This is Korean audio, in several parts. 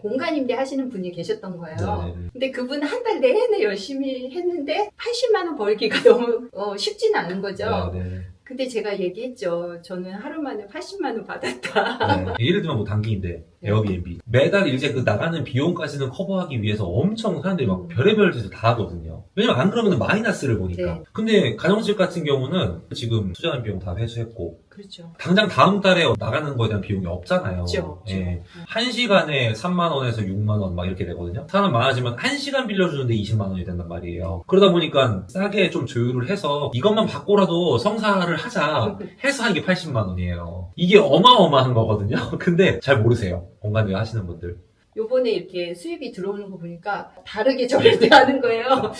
공간 임대 하시는 분이 계셨던 거예요. 네네. 근데 그분 한 달 내내 열심히 했는데 80만 원 벌기가 너무 쉽지는 않은 거죠. 네네. 근데 제가 얘기했죠. 저는 하루 만에 80만 원 받았다. 네. 예를 들면 뭐 단기인데 네. 에어비앤비 매달 이제 그 나가는 비용까지는 커버하기 위해서 엄청 사람들이 막 별의별 짓을 다 하거든요. 왜냐면 안 그러면 마이너스를 보니까. 네. 근데 가정집 같은 경우는 지금 투자한 비용 다 회수했고 그렇죠. 당장 다음 달에 나가는 거에 대한 비용이 없잖아요. 없죠. 예. 1시간에 3만 원에서 6만 원 막 이렇게 되거든요. 사람 많아지면 1시간 빌려주는데 20만 원이 된단 말이에요. 그러다 보니까 싸게 좀 조율을 해서 이것만 받고라도 성사를 하자 해서 이게 80만 원이에요. 이게 어마어마한 거거든요. 근데 잘 모르세요. 공간대 하시는 분들. 요번에 이렇게 수입이 들어오는 거 보니까 다르게 저를 대하는 거예요.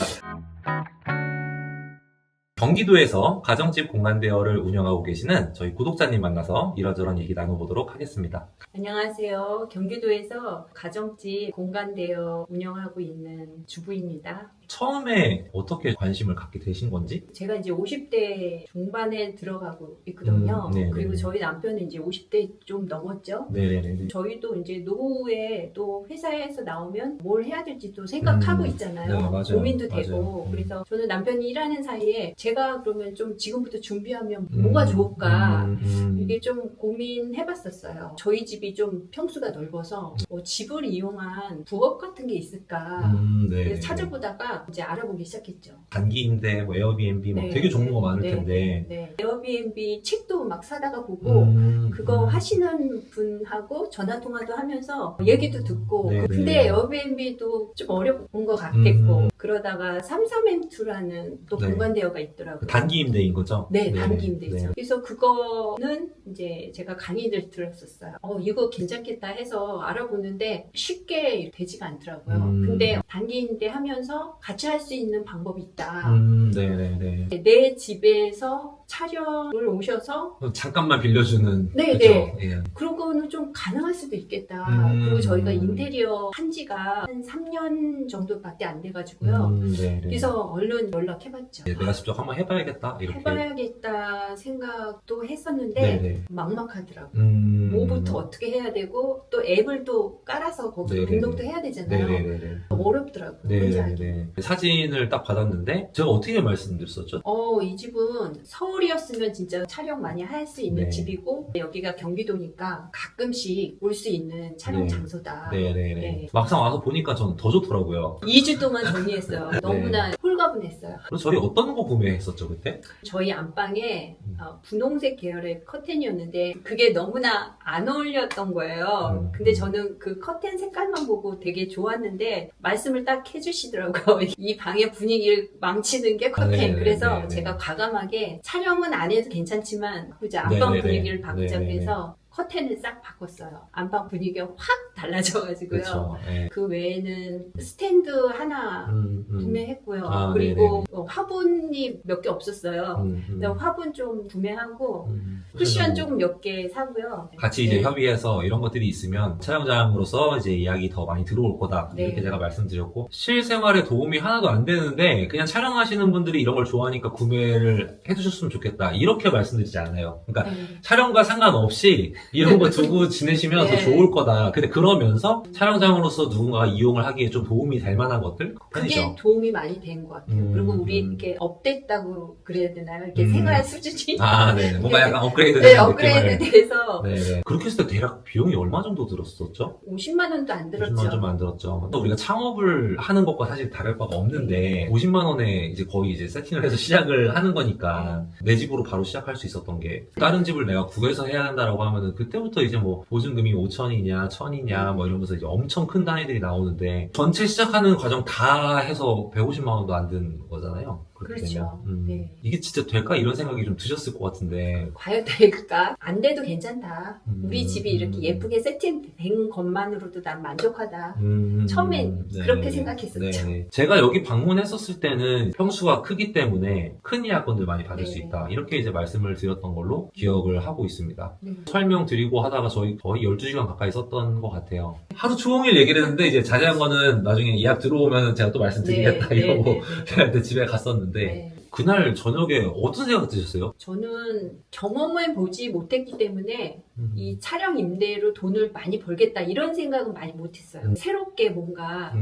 경기도에서 가정집 공간 대여를 운영하고 계시는 저희 구독자님 만나서 이러저런 얘기 나눠보도록 하겠습니다. 안녕하세요. 경기도에서 가정집 공간 대여 운영하고 있는 주부입니다. 처음에 어떻게 관심을 갖게 되신 건지? 제가 이제 50대 중반에 들어가고 있거든요. 네네. 그리고 저희 남편은 이제 50대 좀 넘었죠. 네네네. 저희도 이제 노후에 또 회사에서 나오면 뭘 해야 될지 또 생각하고 있잖아요. 네, 맞아요. 고민도 맞아요. 되고. 그래서 저는 남편이 일하는 사이에 제가 그러면 좀 지금부터 준비하면 뭐가 좋을까 이게 좀 고민해봤었어요. 저희 집이 좀 평수가 넓어서 집을 이용한 부업 같은 게 있을까 네. 그래서 찾아보다가 이제 알아보기 시작했죠. 단기 임대, 뭐 에어비앤비 뭐 네. 되게 종류가 많을 네. 텐데. 네. 에어비앤비 책도 막 사다가 보고 그거 하시는 분하고 전화 통화도 하면서 얘기도 듣고 네, 근데 네. 에어비앤비도 좀 어려운 것 같겠고 그러다가 33M2라는 또 네. 공간 대여가 있더라고요. 단기 임대인 거죠? 네, 단기 임대죠. 네. 그래서 그거는 이제 제가 강의를 들었었어요. 이거 괜찮겠다 해서 알아보는데 쉽게 되지가 않더라고요. 근데 단기 임대 하면서 같이 할 수 있는 방법이 있다. 네네네. 내 집에서 촬영을 오셔서 잠깐만 빌려주는. 네, 그죠? 네. 예. 그런 거는 좀 가능할 수도 있겠다. 그리고 저희가 인테리어 한 지가 한 3년 정도밖에 안 돼가지고요. 네네. 그래서 얼른 연락해봤죠. 네, 내가 직접 한번 해봐야겠다. 이렇게. 해봐야겠다 생각도 했었는데 네네. 막막하더라고요. 음. 뭐부터 어떻게 해야 되고 또 앱을 또 깔아서 거기 네네네. 등록도 해야 되잖아요. 네네네. 어렵더라고요. 혼자 하기. 네네네. 사진을 딱 받았는데 제가 어떻게 말씀드렸었죠? 이 집은 서울이었으면 진짜 촬영 많이 할 수 있는 네. 집이고 여기가 경기도니까 가끔씩 올 수 있는 촬영 네. 장소다. 네네네. 네. 막상 와서 보니까 저는 더 좋더라고요. 2주 동안 정리했어요. 너무나 홀가분했어요. 그래서 저희 어떤 거 구매했었죠 그때? 저희 안방에 분홍색 계열의 커튼이었는데 그게 너무나 안 어울렸던 거예요. 근데 저는 그 커튼 색깔만 보고 되게 좋았는데 말씀을 딱 해주시더라고요. 이 방의 분위기를 망치는 게 커튼. 네네네. 그래서 네네. 제가 과감하게 촬영은 안 해도 괜찮지만 이제 안방 네네네. 분위기를 바꾸자 네네네. 해서 커튼을 싹 바꿨어요. 안방 분위기가 확 달라져가지고요. 그렇죠. 네. 그 외에는 스탠드 하나 구매했고요. 아, 그리고 화분이 몇 개 없었어요. 근데 음. 화분 좀 구매하고 쿠션 조금 몇 개 사고요. 같이 이제 네. 협의해서 이런 것들이 있으면 촬영장으로서 이제 예약이 더 많이 들어올 거다. 네. 이렇게 제가 말씀드렸고 실생활에 도움이 하나도 안 되는데 그냥 촬영하시는 분들이 이런 걸 좋아하니까 구매를 해주셨으면 좋겠다. 이렇게 말씀드리지 않아요. 그러니까 네. 촬영과 상관없이 이런 거 두고 지내시면 네. 더 좋을 거다. 근데 그러면서 촬영장으로서 누군가가 이용을 하기에 좀 도움이 될 만한 것들? 그게 편이죠. 도움이 많이 된 것 같아요. 그리고 우리 이렇게 업됐다고 그래야 되나요? 이렇게 생활 수준이 아, 네. 뭔가 약간 업그레이드 네, 되는 업그레이드 느낌을. 돼서 네. 그렇게 했을 때 대략 비용이 얼마 정도 들었었죠? 50만 원도 안 50만 들었죠. 원 좀 안 들었죠. 또 우리가 창업을 하는 것과 사실 다를 바가 없는데 50만 원에 이제 거의 이제 세팅을 해서 시작을 하는 거니까 내 집으로 바로 시작할 수 있었던 게 다른 집을 내가 구해서 해야 한다라고 하면은 그때부터 이제 뭐 보증금이 5천이냐 1,000이냐 뭐 이러면서 이제 엄청 큰 단위들이 나오는데 전체 시작하는 과정 다 해서 150만 원도 안 든 거잖아요. 그렇게 그렇죠. 되면. 네. 이게 진짜 될까 이런 생각이 좀 드셨을 것 같은데. 과연 될까? 안 돼도 괜찮다. 우리 음, 집이 이렇게 예쁘게 세팅된 것만으로도 난 만족하다. 음, 처음엔 그렇게 생각했었죠. 네. 제가 여기 방문했었을 때는 평수가 크기 때문에 큰 예약건들 많이 받을 수 네. 있다. 이렇게 이제 말씀을 드렸던 걸로 기억을 하고 있습니다. 네. 설명드리고 하다가 저희 거의 12시간 가까이 썼던 것 같아요. 하루 종일 얘기를 했는데 이제 자세한 거는 나중에 예약 들어오면 제가 또 말씀드리겠다 네, 이러고 네, 네, 제가 그때 집에 갔었는데 네. 그날 저녁에 어떤 생각 드셨어요? 저는 경험을 보지 못했기 때문에 이 촬영 임대로 돈을 많이 벌겠다 이런 생각은 많이 못했어요. 새롭게 뭔가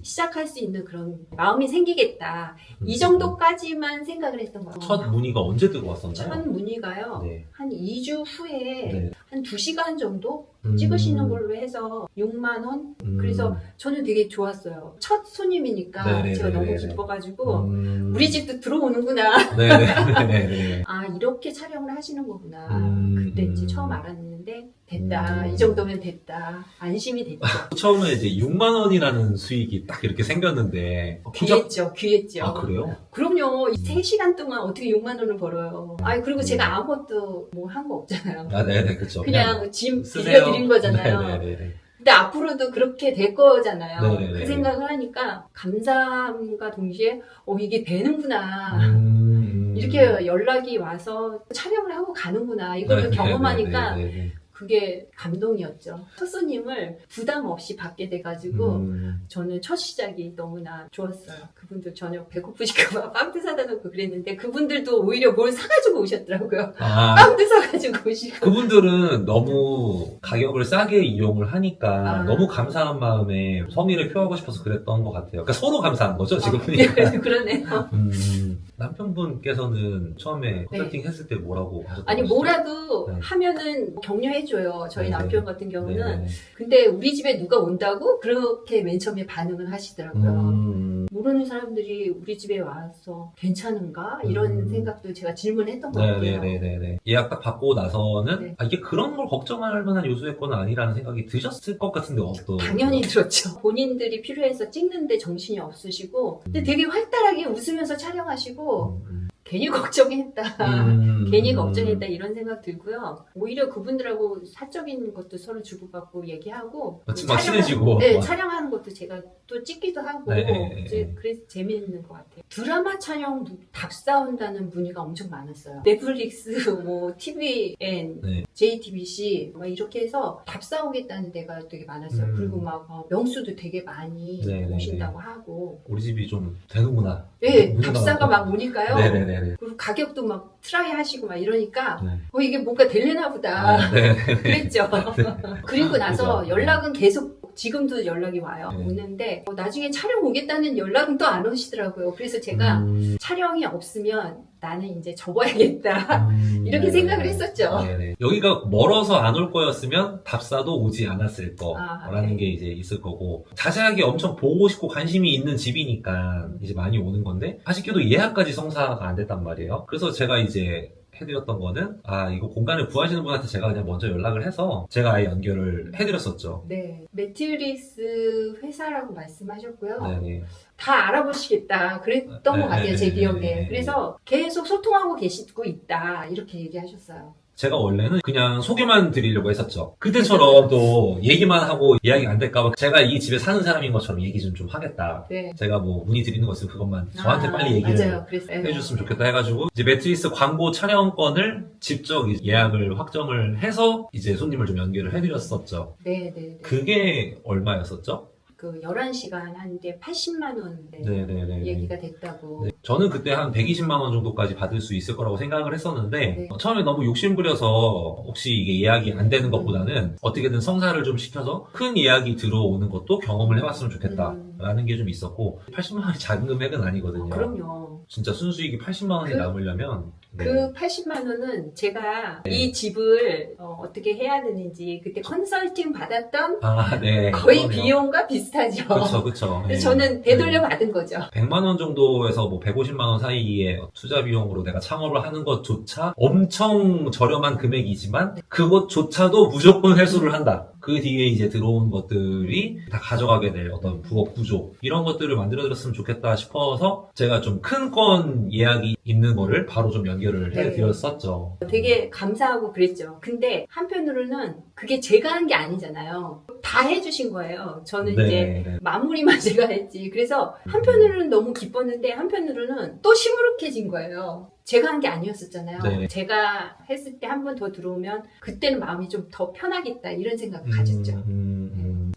시작할 수 있는 그런 마음이 생기겠다. 이 정도까지만 생각을 했던 거예요. 첫 문의가 언제 들어왔었나요? 첫 문의가요. 네. 한 2주 후에 네. 한 2시간 정도 찍으시는 걸로 해서 6만 원? 그래서 저는 되게 좋았어요. 첫 손님이니까 네네네네네. 제가 너무 기뻐가지고 우리 집도 들어오는구나. 네네네네. 아 이렇게 촬영을 하시는 거구나. 그때 이제 처음 알았는데 됐다. 이 정도면 됐다. 안심이 됐죠. 처음에 이제 6만 원이라는 수익이 딱 이렇게 생겼는데 귀했죠. 아 그래요? 그럼요. 3시간 동안 어떻게 6만 원을 벌어요. 아 그리고 제가 아무것도 뭐 한 거 없잖아요. 아 네네 그렇죠. 그냥 짐 쓰세요. 빌려드린 거잖아요. 네네네. 근데 앞으로도 그렇게 될 거잖아요. 네네네. 그 생각을 하니까 감사함과 동시에 이게 되는구나. 이렇게 연락이 와서 촬영을 하고 가는구나. 이걸 경험하니까 네네네네. 그게 감동이었죠. 첫 손님을 부담 없이 받게 돼가지고 저는 첫 시작이 너무나 좋았어요. 그분들 저녁 배고프실까봐 빵도 사다 놓고 그랬는데 그분들도 오히려 뭘 사가지고 오셨더라고요. 아, 빵도 사가지고 오시고. 그분들은 너무 가격을 싸게 이용을 하니까 아. 너무 감사한 마음에 성의를 표하고 싶어서 그랬던 것 같아요. 그러니까 서로 감사한 거죠, 지금 보니까. 네, 그러네요. 남편분께서는 처음에 컨설팅 했을 때 뭐라고 하셨던 아니 거시죠? 뭐라도 네. 하면은 격려해줘요. 저희 네네. 남편 같은 경우는. 네네. 근데 우리 집에 누가 온다고? 그렇게 맨 처음에 반응을 하시더라고요. 모르는 사람들이 우리 집에 와서 괜찮은가? 이런 생각도 제가 질문했던 것 같아요. 네네네네. 예약 딱 받고 나서는 네. 이게 그런 걸 걱정할 만한 요소의 건 아니라는 생각이 드셨을 것 같은데 어떤? 당연히 들었죠. 본인들이 필요해서 찍는데 정신이 없으시고 근데 되게 활달하게 웃으면서 촬영하시고 괜히 걱정했다. 괜히 걱정했다 이런 생각 들고요. 오히려 그분들하고 사적인 것도 서로 주고받고 얘기하고 막 친해지고. 네, 촬영하는 것도 제가 또 찍기도 하고 네. 이제 그래서 재미있는 것 같아요. 드라마 촬영 답사온다는 문의가 엄청 많았어요. 넷플릭스, 뭐 TVN, 네. JTBC 막 이렇게 해서 답사오겠다는 데가 되게 많았어요. 그리고 막 명수도 되게 많이 네. 오신다고 하고 우리 집이 좀 되는구나. 네, 문의가 답사가 많고. 막 오니까요. 네네네. 그리고 가격도 막 트라이 하시고 막 이러니까 네. 이게 뭔가 될래나 보다 아, 네. 그랬죠. 그리고 나서 그죠. 연락은 계속 지금도 연락이 와요. 네. 오는데 나중에 촬영 오겠다는 연락은 또 안 오시더라고요. 그래서 제가 촬영이 없으면 나는 이제 접어야겠다. 이렇게 생각을 했었죠. 네네. 여기가 멀어서 안 올 거였으면 답사도 오지 않았을 거라는 네. 게 이제 있을 거고 자세하게 엄청 보고 싶고 관심이 있는 집이니까 이제 많이 오는 건데 아쉽게도 예약까지 성사가 안 됐단 말이에요. 그래서 제가 이제 해드렸던 거는 이거 공간을 구하시는 분한테 제가 그냥 먼저 연락을 해서 제가 아예 연결을 해드렸었죠. 네, 매트리스 회사라고 말씀하셨고요. 네네. 다 알아보시겠다 그랬던 것 같아요. 제 기억에. 그래서 계속 소통하고 계시고 있다 이렇게 얘기하셨어요. 제가 원래는 그냥 소개만 드리려고 했었죠. 그때처럼 또 얘기만 하고 이야기가 안 될까봐 제가 이 집에 사는 사람인 것처럼 얘기 좀 하겠다. 네. 제가 뭐 문의 드리는 거 있으면 그것만 저한테 빨리 얘기를 맞아요. 그랬어요. 해줬으면 좋겠다 해가지고 이제 매트리스 광고 촬영권을 직접 예약을 확정을 해서 이제 손님을 좀 연결을 해드렸었죠. 네. 그게 얼마였었죠? 그 11시간 하는데 80만 원 네네네. 얘기가 됐다고. 네, 저는 그때 한 120만 원 정도까지 받을 수 있을 거라고 생각을 했었는데 네. 처음에 너무 욕심부려서 혹시 이게 예약이 안 되는 것보다는 어떻게든 성사를 좀 시켜서 큰 예약이 들어오는 것도 경험을 해봤으면 좋겠다라는 게 좀 있었고 80만 원이 작은 금액은 아니거든요. 그럼요. 진짜 순수익이 80만 원이 남으려면 네. 그 80만 원은 제가 네. 이 집을 어떻게 해야 되는지 그때 컨설팅 받았던 네. 거의 그러네요. 비용과 비슷하죠. 그쵸. 그래서 저는 되돌려 받은 거죠. 100만 원 정도에서 뭐 150만 원 사이에 투자 비용으로 내가 창업을 하는 것조차 엄청 저렴한 금액이지만 그것조차도 무조건 회수를 한다. 그 뒤에 이제 들어온 것들이 다 가져가게 될 어떤 부업 구조 이런 것들을 만들어드렸으면 좋겠다 싶어서 제가 좀 큰 건 예약이 있는 거를 바로 좀 연결을 네. 해드렸었죠. 되게 감사하고 그랬죠. 근데 한편으로는 그게 제가 한 게 아니잖아요. 다 해주신 거예요. 저는 이제 마무리만 제가 했지. 그래서 한편으로는 너무 기뻤는데 한편으로는 또 시무룩해진 거예요. 제가 한 게 아니었었잖아요. 네. 제가 했을 때 한 번 더 들어오면 그때는 마음이 좀 더 편하겠다 이런 생각을 가졌죠.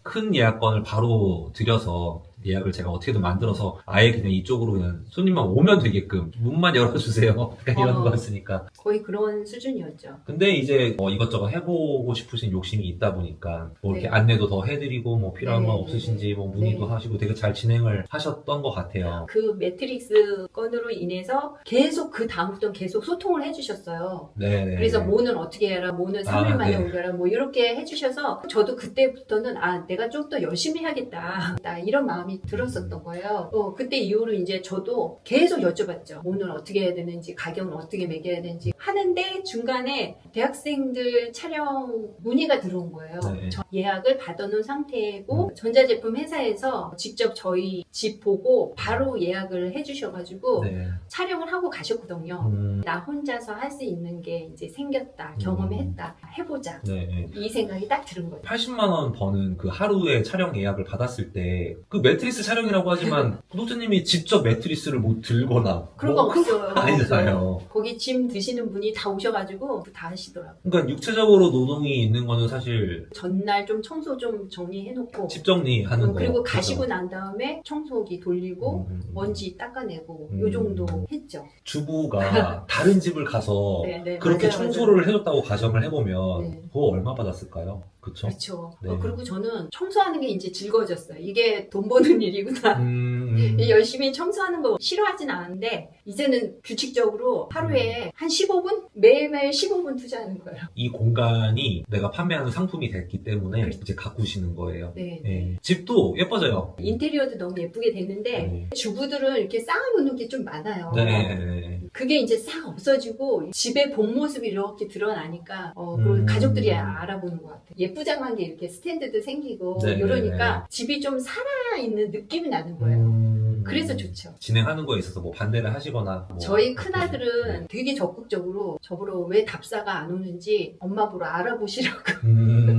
큰 예약권을 바로 드려서 예약을 제가 어떻게든 만들어서 아예 그냥 이쪽으로 그냥 손님만 오면 되게끔 문만 열어주세요. 약간 이런 거였으니까. 거의 그런 수준이었죠. 근데 이제 이것저것 해보고 싶으신 욕심이 있다 보니까 뭐 이렇게 네. 안내도 더 해드리고 뭐 필요한 네, 건 네, 없으신지 뭐 문의도 네. 하시고 되게 잘 진행을 하셨던 것 같아요. 그 매트릭스 건으로 인해서 계속 그 다음부터 계속 소통을 해주셨어요. 네네. 그래서 뭐는 어떻게 해라, 뭐는 3일 만에 네. 옮겨라, 뭐 이렇게 해주셔서 저도 그때부터는 내가 좀 더 열심히 해야겠다. 나 이런 마음이 들었었던 거예요. 그때 이후로 이제 저도 계속 여쭤봤죠. 뭐는 어떻게 해야 되는지, 가격은 어떻게 매겨야 되는지 하는데 중간에 대학생들 촬영 문의가 들어온 거예요. 네. 저 예약을 받아놓은 상태고 전자제품 회사에서 직접 저희 집 보고 바로 예약을 해주셔가지고 네. 촬영을 하고 가셨거든요. 나 혼자서 할 수 있는 게 이제 생겼다, 경험했다, 해보자. 네. 이 생각이 딱 들은 거죠. 80만 원 버는 그 하루에 촬영 예약을 받았을 때 그 매트리스 촬영이라고 하지만 구독자님이 직접 매트리스를 뭐 들거나 그런 거 뭐 없어요. 아니잖아요. 거기 짐 드시는 분이 다 오셔가지고 다 하시더라고요. 그러니까 육체적으로 노동이 있는 거는 사실 전날 좀 청소 좀 정리해놓고 집 정리하는 거 그리고 가시고 난 다음에 청소기 돌리고 음. 먼지 닦아내고 음. 요 정도 했죠. 주부가 다른 집을 가서 네, 네, 그렇게 맞아요, 청소를 해줬다고 가정을 해보면 네. 그거 얼마 받았을까요? 그쵸? 그렇죠. 네. 그리고 저는 청소하는 게 이제 즐거워졌어요. 이게 돈 버는 일이구나. 음. 열심히 청소하는 거 싫어하진 않은데 이제는 규칙적으로 하루에 한 15분? 매일매일 15분 투자하는 거예요. 이 공간이 내가 판매하는 상품이 됐기 때문에 그렇죠. 이제 가꾸시는 거예요. 네. 예. 집도 예뻐져요. 인테리어도 너무 예쁘게 됐는데 네. 주부들은 이렇게 쌓아놓는 게 좀 많아요. 네. 그게 이제 싹 없어지고 집의 본 모습이 이렇게 드러나니까 그리고 가족들이 알아보는 것 같아요. 예쁘장한 게 이렇게 스탠드도 생기고 네. 이러니까 집이 좀 살아있는 느낌이 나는 거예요. 그래서 좋죠. 진행하는 거에 있어서 뭐 반대를 하시거나 뭐 저희 큰아들은 되게 적극적으로 저보러 왜 답사가 안 오는지 엄마 보러 알아보시라고.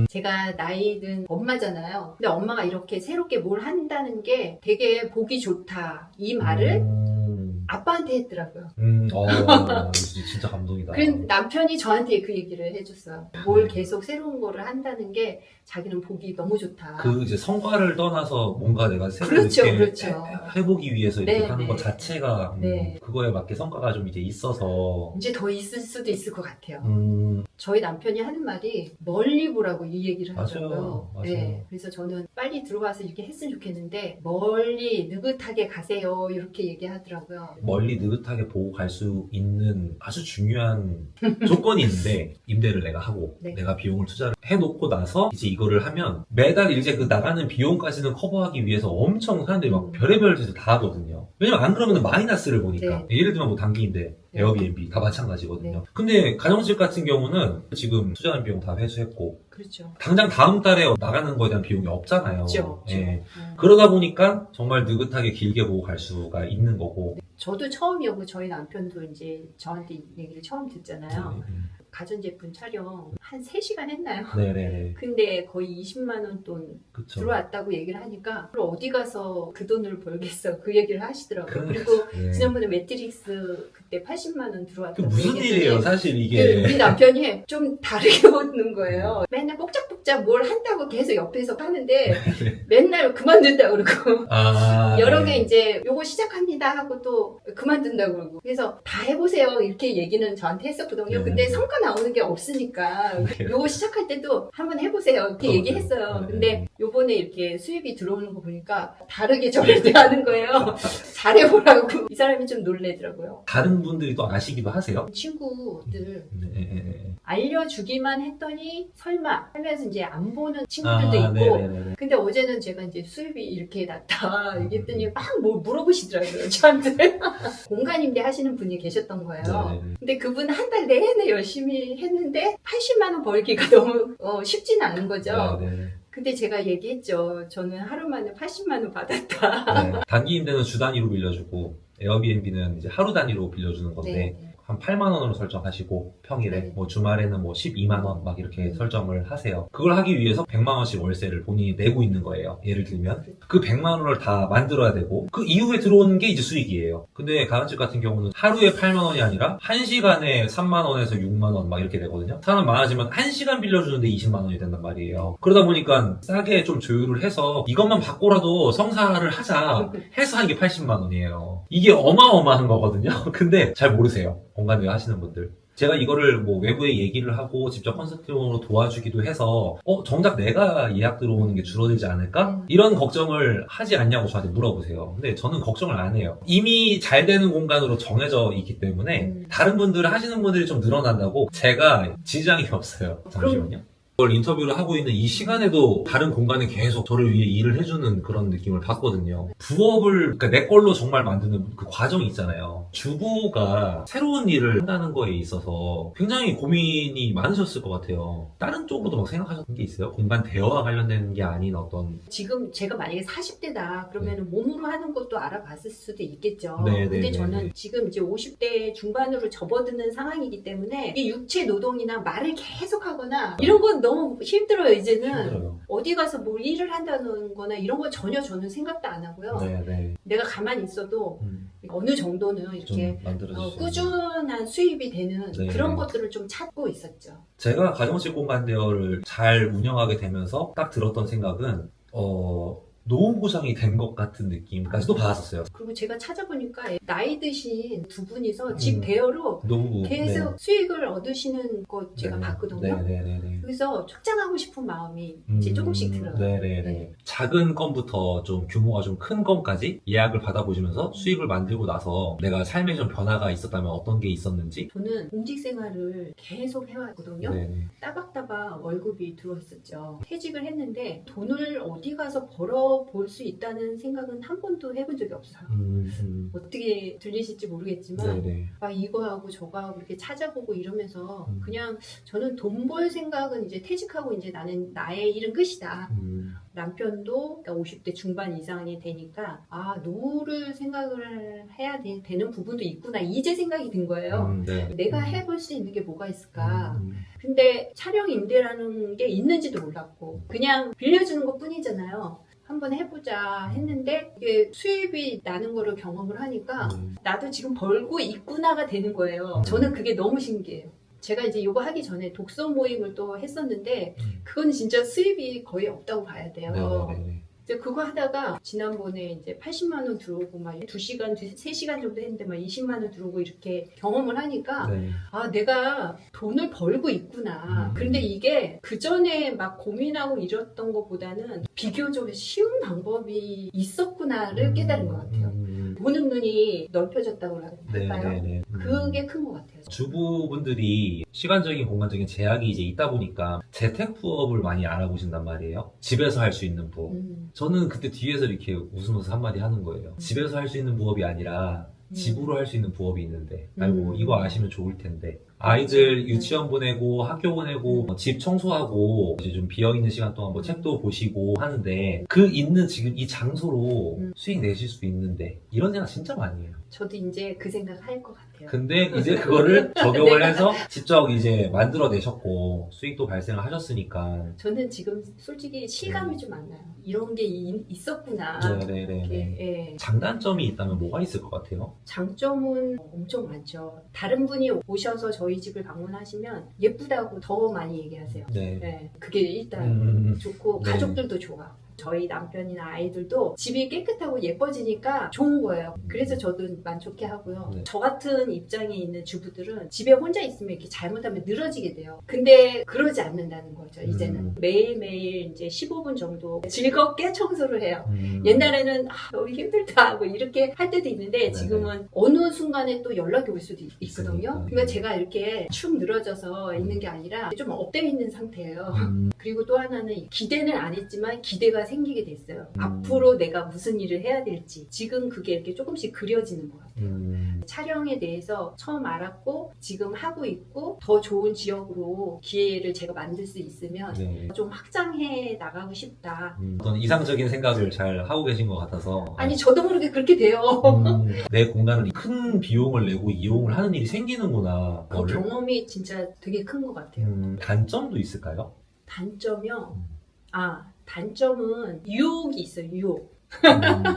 제가 나이 든 엄마잖아요. 근데 엄마가 이렇게 새롭게 뭘 한다는 게 되게 보기 좋다. 이 말을 아빠한테 했더라고요. 진짜 감동이다. 그 남편이 저한테 그 얘기를 해줬어요. 뭘 계속 새로운 거를 한다는 게 자기는 보기 너무 좋다. 그 이제 성과를 떠나서 뭔가 내가 새로 그렇죠, 이렇게 그렇죠. 해보기 위해서 이렇게 네, 하는 네. 것 자체가 네. 그거에 맞게 성과가 좀 이제 있어서 이제 더 있을 수도 있을 것 같아요. 음, 저희 남편이 하는 말이 멀리 보라고 이 얘기를 하더라고요. 맞아요. 네. 그래서 저는 빨리 들어와서 이렇게 했으면 좋겠는데 멀리 느긋하게 가세요 이렇게 얘기하더라고요. 멀리 느긋하게 보고 갈 수 있는 아주 중요한 조건이 있는데 임대를 내가 하고 네. 내가 비용을 투자를 해놓고 나서 이제 이거를 하면 매달 이제 그 나가는 비용까지는 커버하기 위해서 엄청 사람들이 막 별의별 짓을 다 하거든요. 왜냐면 안 그러면 마이너스를 보니까. 예를 들면 뭐 단기인데 네. 에어비앤비 다 마찬가지거든요. 네. 근데 가정집 같은 경우는 지금 투자한 비용 다 회수했고 그렇죠. 당장 다음 달에 나가는 거에 대한 비용이 없잖아요. 없죠. 예. 그러다 보니까 정말 느긋하게 길게 보고 갈 수가 있는 거고. 저도 처음이었고 저희 남편도 이제 저한테 이 얘기를 처음 듣잖아요. 네. 가전제품 촬영 한 3시간 했나요? 네네네. 근데 거의 20만 원 돈 그쵸. 들어왔다고 얘기를 하니까 그럼 어디 가서 그 돈을 벌겠어 그 얘기를 하시더라고요. 그리고 네. 지난번에 매트릭스 그때 80만 원 그 들어왔다고 무슨 얘기했더니 일이에요, 사실 이게. 우리 남편이 좀 다르게 보는 거예요. 맨날 복작복작 뭘 한다고 계속 옆에서 하는데 맨날 그만둔다 그러고 여러 개 이제 요거 시작합니다 하고 또 그만둔다 그러고 그래서 다 해보세요 이렇게 얘기는 저한테 했었거든요. 네. 근데 성과 나오는 게 없으니까 요거 시작할 때도 한번 해보세요 이렇게 얘기했어요. 근데 요번에 이렇게 수입이 들어오는 거 보니까 다르게 저를 대하는 거예요. 잘해보라고. 이 사람이 좀 놀래더라고요. 다른 분들이 또 아시기도 하세요? 친구들 네. 알려주기만 했더니 설마 하면서 이제 안 보는 친구들도 있고 네네네. 근데 어제는 제가 이제 수입이 이렇게 났다 얘기했더니 막 뭐 물어보시더라고요 저한테. 공간 임대 하시는 분이 계셨던 거예요. 네네네. 근데 그분 한 달 내내 열심히 했는데 80만 원 벌기가 너무 쉽지는 않은 거죠. 네네. 근데 제가 얘기했죠. 저는 하루 만에 80만 원 받았다. 네. 단기 임대는 주 단위로 빌려주고 에어비앤비는 이제 하루 단위로 빌려주는 건데 네. 한 8만 원으로 설정하시고 평일에 네. 뭐 주말에는 뭐 12만 원 막 이렇게 설정을 하세요. 그걸 하기 위해서 100만 원씩 월세를 본인이 내고 있는 거예요. 예를 들면 그 100만 원을 다 만들어야 되고 그 이후에 들어오는 게 이제 수익이에요. 근데 가은집 같은 경우는 하루에 8만 원이 아니라 1시간에 3만 원에서 6만 원 막 이렇게 되거든요. 사람 많아지면 1시간 빌려주는데 20만 원이 된단 말이에요. 그러다 보니까 싸게 좀 조율을 해서 이것만 받고라도 성사를 하자 해서 한 게 80만 원이에요. 이게 어마어마한 거거든요. 근데 잘 모르세요. 공간대여 하시는 분들. 제가 이거를 뭐 외부에 얘기를 하고 직접 컨설팅으로 도와주기도 해서 정작 내가 예약 들어오는 게 줄어들지 않을까? 이런 걱정을 하지 않냐고 저한테 물어보세요. 근데 저는 걱정을 안 해요. 이미 잘 되는 공간으로 정해져 있기 때문에 다른 분들 하시는 분들이 좀 늘어난다고 제가 지장이 없어요. 잠시만요. 이걸 인터뷰를 하고 있는 이 시간에도 다른 공간에 계속 저를 위해 일을 해주는 그런 느낌을 받거든요. 부업을 그러니까 내 걸로 정말 만드는 그 과정이 있잖아요. 주부가 새로운 일을 한다는 거에 있어서 굉장히 고민이 많으셨을 것 같아요. 다른 쪽으로도 막 생각하셨던 게 있어요? 공간 대여와 관련된 게 아닌 어떤 지금 제가 만약에 40대다 그러면 몸으로 하는 것도 알아봤을 수도 있겠죠. 네, 근데 네, 저는 네. 지금 이제 50대 중반으로 접어드는 상황이기 때문에 이 육체 노동이나 말을 계속 하거나 이런 건 너무 힘들어요. 이제는 힘들어요. 어디 가서 뭘 일을 한다는 거나 이런 거 전혀 저는 생각도 안 하고요. 네. 내가 가만히 있어도 어느 정도는 좀 이렇게 만들어주세요. 꾸준한 수입이 되는 네. 그런 것들을 좀 찾고 있었죠. 제가 가정식 공간 대여를 잘 운영하게 되면서 딱 들었던 생각은 노후 보장이 된 것 같은 느낌까지도 받았었어요. 그리고 제가 찾아보니까 나이 드신 두 분이서 집 대여로 노후 계속 수익을 얻으시는 거 제가 네. 봤거든요. 네네네. 그래서 확장하고 싶은 마음이 이제 조금씩 들어요. 네네네. 네. 작은 건부터 좀 규모가 좀 큰 건까지 예약을 받아보시면서 수익을 만들고 나서 내가 삶에 좀 변화가 있었다면 어떤 게 있었는지. 저는 공직 생활을 계속 해왔거든요. 네네. 따박따박 월급이 들어왔었죠. 퇴직을 했는데 돈을 어디 가서 벌어 볼 수 있다는 생각은 한 번도 해본 적이 없어요. 어떻게 들리실지 모르겠지만 네네. 막 이거 하고 저거 하고 이렇게 찾아보고 이러면서 음. 그냥 저는 돈 벌 생각은 이제 퇴직하고 이제 나는 나의 일은 끝이다. 남편도 50대 중반 이상이 되니까 노후를 생각을 해야 되는 부분도 있구나 이제 생각이 든 거예요. 네. 내가 해볼 수 있는 게 뭐가 있을까. 근데 촬영 임대라는 게 있는지도 몰랐고 그냥 빌려주는 것 뿐이잖아요. 한번 해보자 했는데 이게 수입이 나는 거를 경험을 하니까 나도 지금 벌고 있구나가 되는 거예요. 저는 그게 너무 신기해요. 제가 이제 이거 하기 전에 독서 모임을 또 했었는데 그건 진짜 수입이 거의 없다고 봐야 돼요. 네네네. 이제 그거 하다가 지난번에 이제 80만 원 들어오고 막 2시간, 3시간 정도 했는데 막 20만 원 들어오고 이렇게 경험을 하니까 네. 내가 돈을 벌고 있구나. 그런데 이게 그 전에 막 고민하고 이랬던 것보다는 비교적 쉬운 방법이 있었구나를 깨달은 것 같아요. 보는 눈이 넓혀졌다고 할까요? 네네네. 그게 큰 것 같아요. 주부분들이 시간적인 공간적인 제약이 이제 있다 보니까 재택 부업을 많이 알아보신단 말이에요. 집에서 할 수 있는 부업. 저는 그때 뒤에서 이렇게 웃으면서 한마디 하는 거예요. 집에서 할 수 있는 부업이 아니라 집으로 할 수 있는 부업이 있는데 아이고 이거 아시면 좋을 텐데 아이들 유치원 보내고 학교 보내고 집 청소하고 이제 좀 비어있는 시간 동안 뭐 책도 보시고 하는데 그 있는 지금 이 장소로 수익 내실 수 있는데 이런 생각 진짜 많이 해요. 저도 이제 그 생각 할 것 같아요. 근데 이제 그거를 적용을 해서 직접 이제 만들어내셨고 수익도 발생을 하셨으니까. 저는 지금 솔직히 실감이 좀 안 나요. 이런 게 있었구나. 네네네. 예. 장단점이 있다면 뭐가 있을 것 같아요? 장점은 엄청 많죠. 다른 분이 오셔서 저희 집을 방문하시면 예쁘다고 더 많이 얘기하세요. 네. 네, 그게 일단 좋고 네. 가족들도 좋아. 저희 남편이나 아이들도 집이 깨끗하고 예뻐지니까 좋은 거예요. 그래서 저도 만족해 하고요. 네. 저 같은 입장에 있는 주부들은 집에 혼자 있으면 이렇게 잘못하면 늘어지게 돼요. 근데 그러지 않는다는 거죠, 이제는. 매일매일 이제 15분 정도 즐겁게 청소를 해요. 옛날에는 너무 힘들다 뭐 이렇게 할 때도 있는데 지금은 어느 순간에 또 연락이 올 수도 있거든요. 그러니까 제가 이렇게 축 늘어져서 있는 게 아니라 좀 업되어 있는 상태예요. 그리고 또 하나는 기대는 안 했지만 기대가 생기게 됐어요. 앞으로 내가 무슨 일을 해야 될지 지금 그게 이렇게 조금씩 그려지는 것 같아요. 촬영에 대해서 처음 알았고 지금 하고 있고 더 좋은 지역으로 기회를 제가 만들 수 있으면 네. 좀 확장해 나가고 싶다. 어떤 이상적인 생각을 잘 하고 계신 것 같아서 아니 저도 모르게 그렇게 돼요. 내 공간을 큰 비용을 내고 이용을 하는 일이 생기는구나. 그 경험이 진짜 되게 큰 것 같아요. 단점도 있을까요? 단점이요? 단점은 유혹이 있어요, 유혹.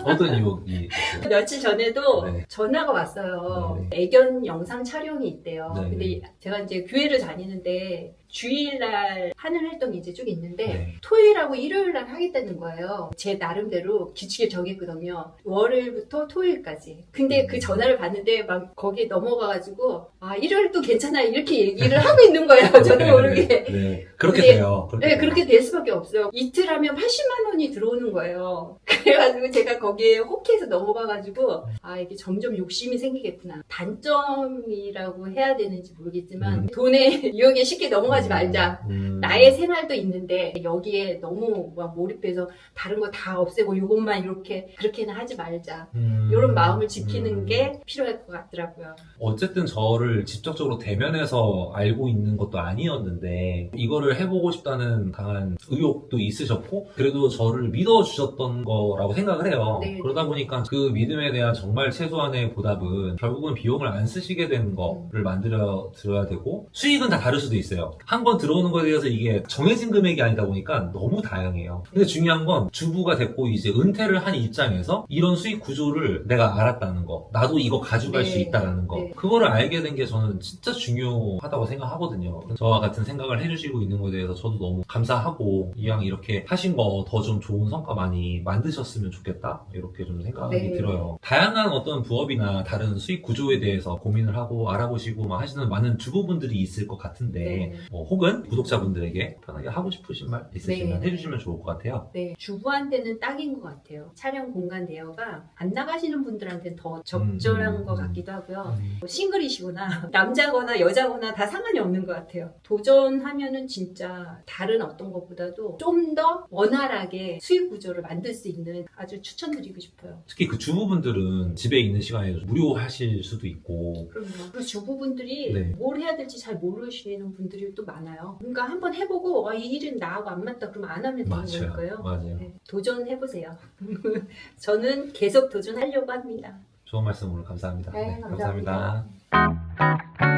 어떤 유혹이 있어요? 며칠 전에도 네. 전화가 왔어요. 네. 애견 영상 촬영이 있대요. 네. 근데 제가 이제 교회를 다니는데 주일날 하는 활동이 이제 쭉 있는데 네. 토요일하고 일요일날 하겠다는 거예요. 제 나름대로 규칙을 정했거든요. 월요일부터 토요일까지. 근데 그 전화를 받는데 막 거기에 넘어가가지고 일요일도 괜찮아요. 이렇게 얘기를 하고 있는 거예요. 저도 모르게. 네. 그렇게 근데- 돼요. 네, 그렇게 될 수밖에 없어요. 이틀 하면 80만 원이 들어오는 거예요. 그래가지고 제가 거기에 혹해서 넘어가가지고 이게 점점 욕심이 생기겠구나. 단점이라고 해야 되는지 모르겠지만 돈에 유혹에 쉽게 넘어가지 말자. 나의 생활도 있는데 여기에 너무 막 몰입해서 다른 거 다 없애고 이것만 이렇게 그렇게는 하지 말자. 이런 마음을 지키는 게 필요할 것 같더라고요. 어쨌든 저를 직접적으로 대면해서 알고 있는 것도 아니었는데 이거를 해보고 싶다는 강한 의욕도 있으셨고 그래도 저를 믿어주셨던 거라고 생각을 해요. 네. 그러다 보니까 그 믿음에 대한 정말 최소한의 보답은 결국은 비용을 안 쓰시게 된 거를 만들어 드려야 되고 수익은 다 다를 수도 있어요. 한 번 들어오는 거에 대해서 이게 정해진 금액이 아니다 보니까 너무 다양해요. 근데 중요한 건 주부가 됐고 이제 은퇴를 한 입장에서 이런 수익 구조를 내가 알았다는 거, 나도 이거 가져갈 네. 수 있다는 거, 네. 그거를 알게 된 게 저는 진짜 중요하다고 생각하거든요. 저와 같은 생각을 해주시고 있는 거에 대해서 저도 너무 감사하고 이왕 이렇게 하신 거 더 좀 좋은 성과 많이 만드셨으면 좋겠다 이렇게 좀 생각이 네. 들어요. 다양한 어떤 부업이나 다른 수익 구조에 대해서 고민을 하고 알아보시고 막 하시는 많은 주부분들이 있을 것 같은데 네. 혹은 구독자분들에게 편하게 하고 싶으신 말 있으시면 네. 해주시면 좋을 것 같아요. 네, 주부한테는 딱인 것 같아요. 촬영 공간 대여가 안 나가시는 분들한테는 더 적절한 것 같기도 하고요. 뭐 싱글이시거나 남자거나 여자거나 다 상관이 없는 것 같아요. 도전하면은 진짜 다른 어떤 것보다도 좀 더 원활하게 수익 구조를 만들 수 있는 아주 추천드리고 싶어요. 특히 그 주부분들은 집에 있는 시간에 무료하실 수도 있고 그럼요. 그리고 주부분들이 네. 뭘 해야 될지 잘 모르시는 분들이 또 많아요. 그러니까 한번 해보고 이 일은 나하고 안 맞다 그러면 안 하면 되는 거니까요. 맞아요. 네, 도전해보세요. 저는 계속 도전하려고 합니다. 좋은 말씀 오늘 감사합니다. 네, 감사합니다. 감사합니다.